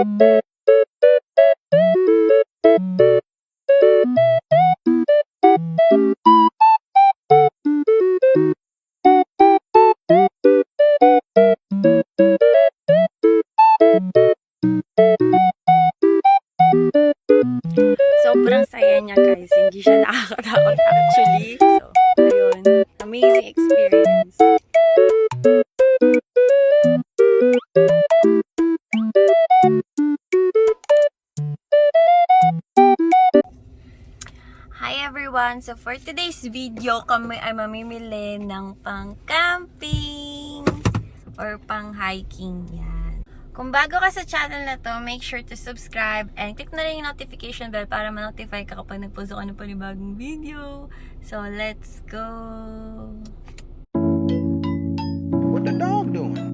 Sobrang saya niya guys, hindi siya nakakatakot actually. So, ayun, amazing experience. Hi everyone! So for today's video, kami ay mamimili ng pang-camping or pang-hiking yan. Kung bago ka sa channel na to, make sure to subscribe and click na rin yung notification bell para ma-notify ka kapag nagpost ako ng panibagong video. So let's go! What the dog doing?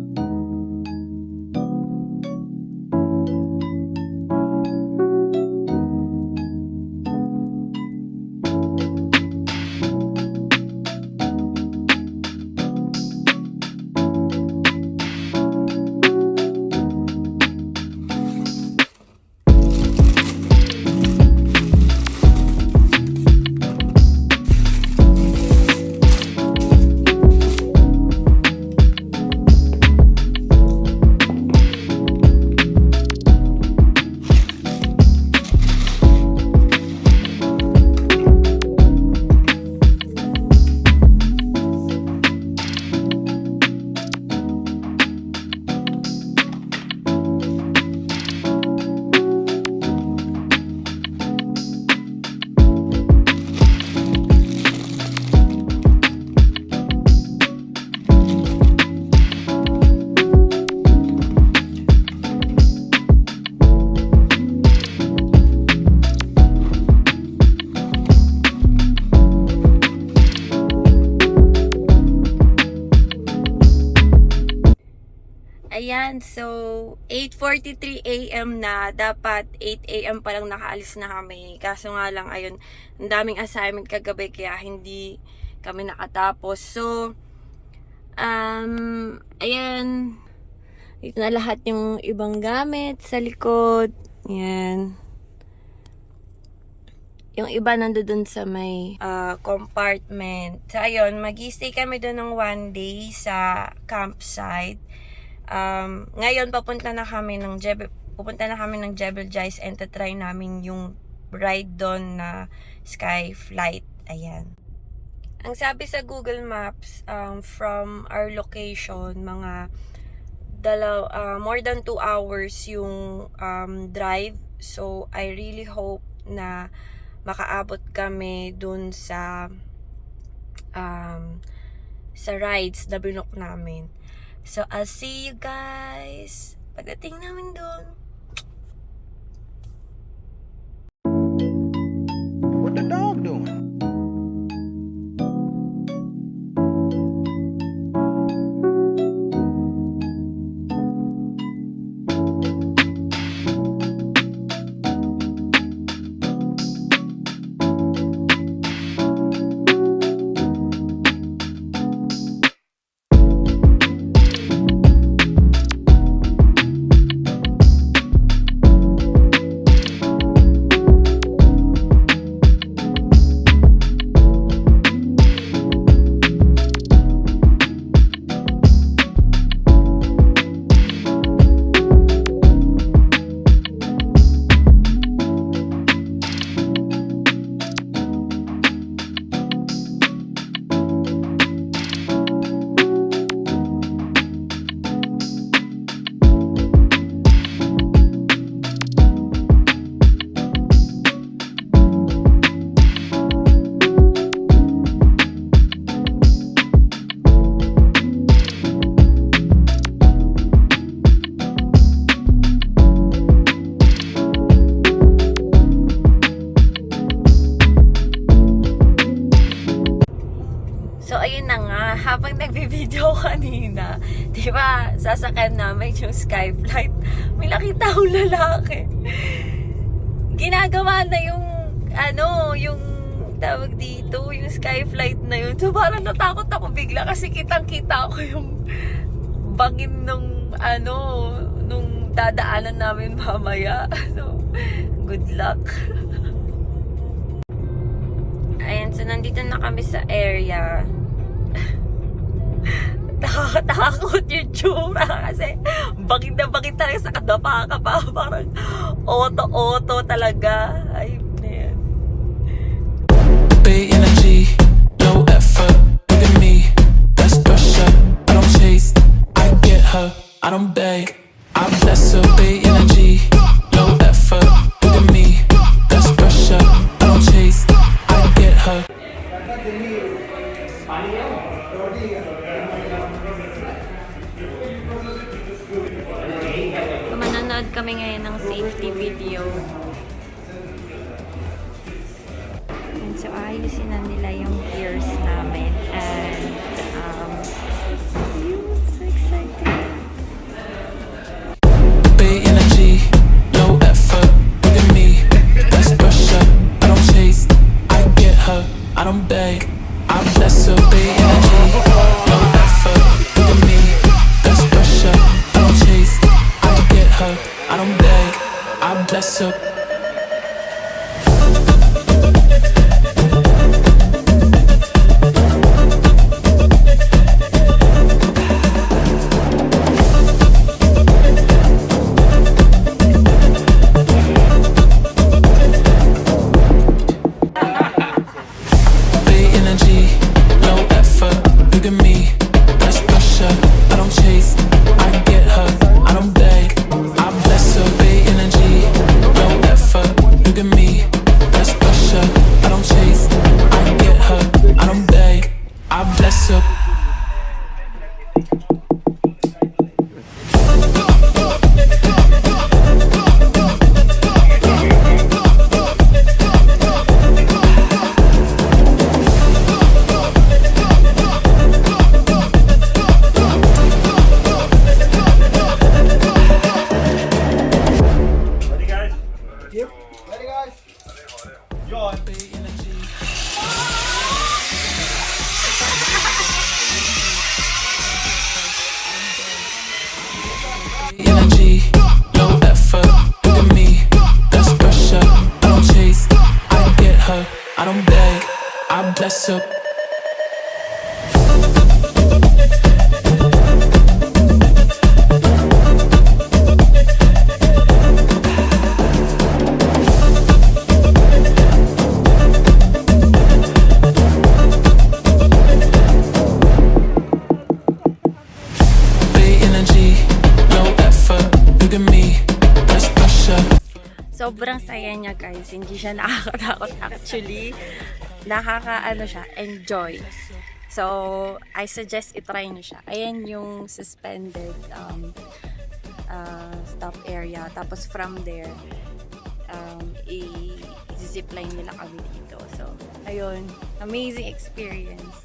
Ayan, so 8:43 AM na, dapat 8 AM pa lang nakaalis na kami. Kaso nga lang, ayun, ang daming assignment kagabi kaya hindi kami nakatapos. So, ayan, dito na lahat yung ibang gamit sa likod. Ayan. Yung iba nandoon sa may compartment. So, ayun, mag-stay kami doon ng 1 day sa campsite. Ngayon pupunta na kami ng Jebel Jais and try namin yung ride doon na sky flight. Ayan. Ang sabi sa Google Maps, from our location, mga more than 2 hours yung drive. So I really hope na makaabot kami doon sa rides na binook namin. So, I'll see you guys pagdating namin doon. What the dog doing? habang nagbi-video kanina, di ba, sasakyan namin yung Skyflight. May nakita akong lalaki. Ginagawa na yung, yung tawag dito, yung Skyflight na yun. So parang natakot ako bigla kasi kitang-kita ko yung bangin nung, nung dadaanan namin mamaya. So, good luck. Ayan, so nandito na kami sa area. Nakakatakot yung tsura kasi bakit na bakit talaga sa kadapa ka pa. Parang auto-auto talaga. Ay, man. Big energy, no effort. Look at me, that's pressure. I don't chase, I get her. I don't beg, I bless her. Big energy, no effort. Look at me, that's pressure. I don't chase, I get her. Manonood kami ngayon ng safety video. And so, ayusin na nila yung gears namin. And, so excited. Big energy, no effort. Look at me, that's pressure. I don't chase, I get her. I don't beg, I bless her. Big energy, no effort. Look at me, that's pressure. I don't chase, I get her. I don't beg, I bless her. Big energy, no effort. Look at me, that's pressure. I don't chase, I get her. I don't beg, I bless her. Big energy, no effort. Look at me, that's pressure. I don't chase, I get her. I don't beg, I bless her. Big energy. Energy, no effort. Look at me, that's pressure. I don't chase, I get her. I don't beg, I bless her. Big energy, no effort. Look at me, that's pressure. Sobrang saya niya, guys. Hindi siya nakakatakot actually. Nakaka-ano siya, enjoy. So, I suggest itry niyo siya. Ayan yung suspended stop area. Tapos from there, i-zipline nila kami dito. So, ayun. Amazing experience.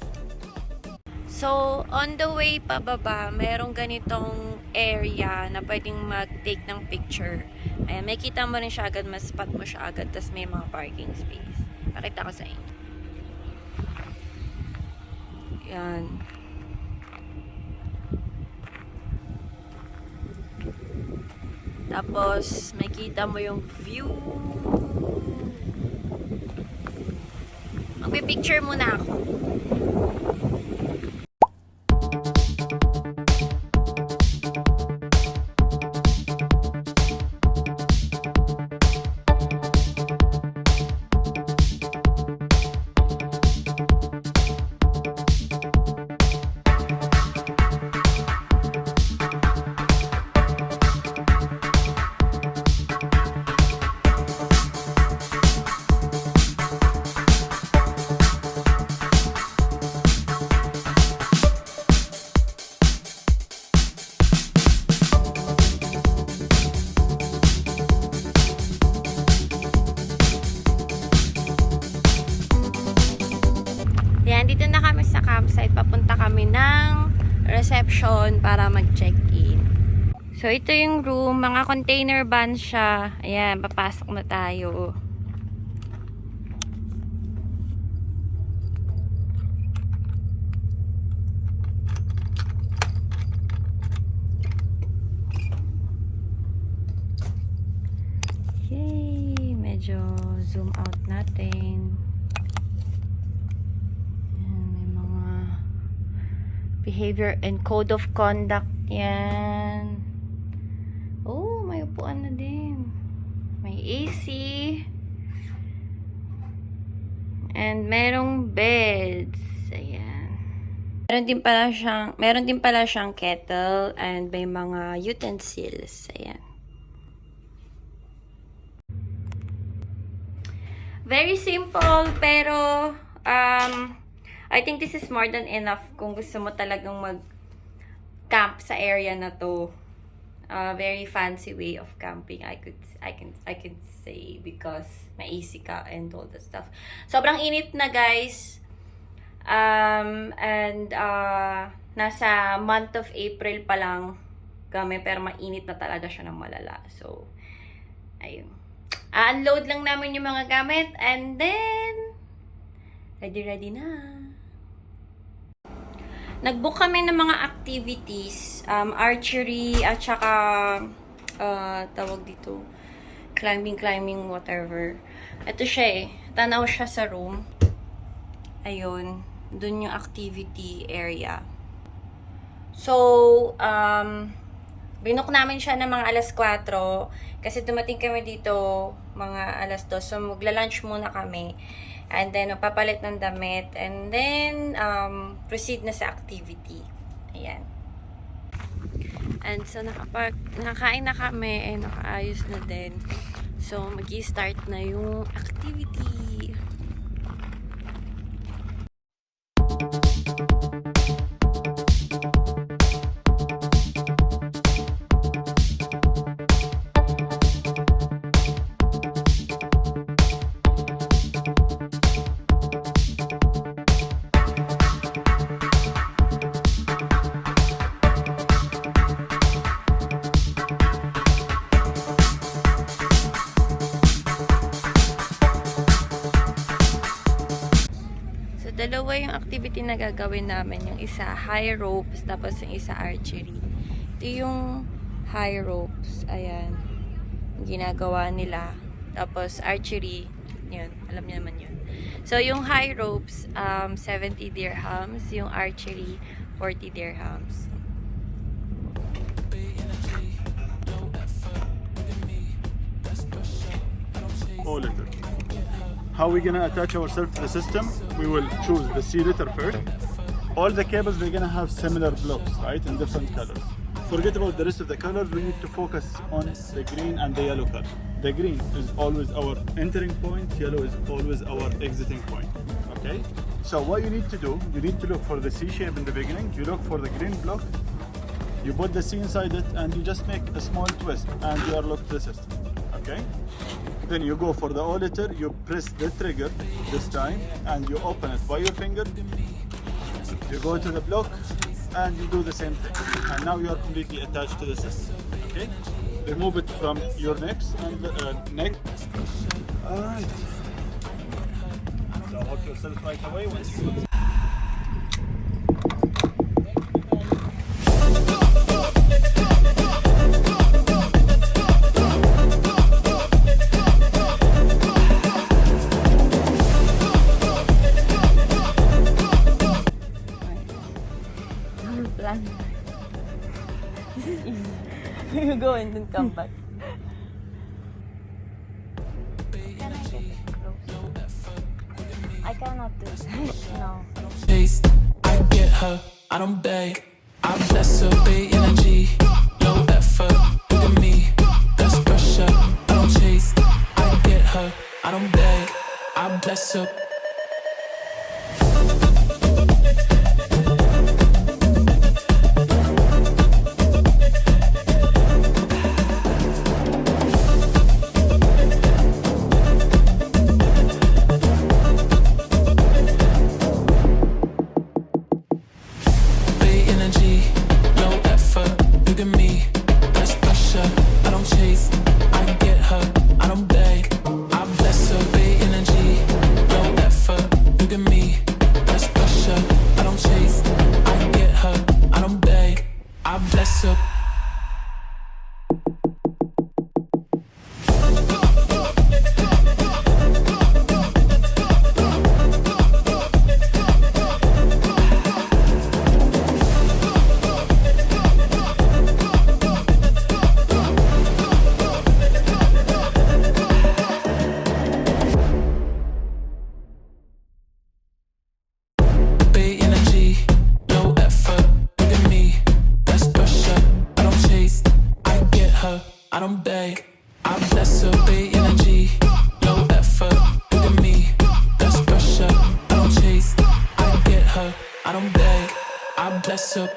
So, on the way pababa, merong ganitong area na pwedeng mag-take ng picture. Ayan, may kita mo rin siya agad, mas spot mo siya agad, tas may mga parking space. Pakita ko sa inyo. Yan. Tapos, may kita mo yung view. Magpipicture muna ako. Dito na kami sa campsite. Papunta kami ng reception para mag-check-in. So, ito yung room. Mga container van siya. Ayan, papasok na tayo. medyo zoom out natin. Ayan, may mga behavior and code of conduct yan. Oh, may upuan na din. May AC. And merong beds. Ayan. Meron din pala siyang kettle and may mga utensils. Ayan. Very simple, pero I think this is more than enough kung gusto mo talagang mag-camp sa area na to. Very fancy way of camping, I can say, because may AC ka and all that stuff. Sobrang init na, guys. Nasa month of April pa lang kami, pero mainit na talaga siya ng malala. So, ayun. Unload lang namin yung mga gamit and then ready na. Nag-book kami ng mga activities, archery at saka tawag dito, climbing, whatever. Ito siya tanaw siya sa room. Ayun, dun yung activity area. So, binook namin siya ng mga alas 4 kasi dumating kami dito mga alas 2. So, magla-lunch muna kami. And then, magpapalit ng damit. And then, proceed na sa activity. Ayan. And so, nakakain na kami. Nakaayos na din. So, mag-i-start na yung activity. Dalawa yung activity na gagawin namin. Yung isa, high ropes, tapos yung isa, archery. Ito yung high ropes. Ayan. Yung ginagawa nila. Tapos, archery. Yun. Alam niyo naman yun. So, yung high ropes, 70 dirhams. Yung archery, 40 dirhams. O letter. How we gonna attach ourselves to the system? We will choose the C letter first. All the cables, they're gonna have similar blocks, right, in different colors. Forget about the rest of the colors. We need to focus on the green and the yellow color. The green is always our entering point. Yellow is always our exiting point. Okay. So what you need to do, you need to look for the C shape in the beginning. You look for the green block. You put the C inside it, and you just make a small twist, and you are locked to the system. Okay. Then you go for the O letter, you press the trigger this time and you open it by your finger. You go to the block and you do the same thing. And now you are completely attached to the system. Okay? Remove it from your neck. Alright. So hook yourself right away once you You go and then come back. I cannot do that. No. Chase, I get her, I don't beg. I bless her, big energy, no effort. Look at me, that's pressure. I don't chase, I get her, I don't beg. I bless her. Chase, I get her, I don't beg. I bless her, big energy, no her, I don't beg. I bless her, big energy, no effort. Look at me, that's pressure. I don't chase, I get her, I don't beg. I bless her.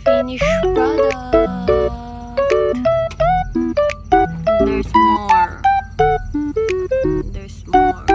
Finished product. There's more. There's more.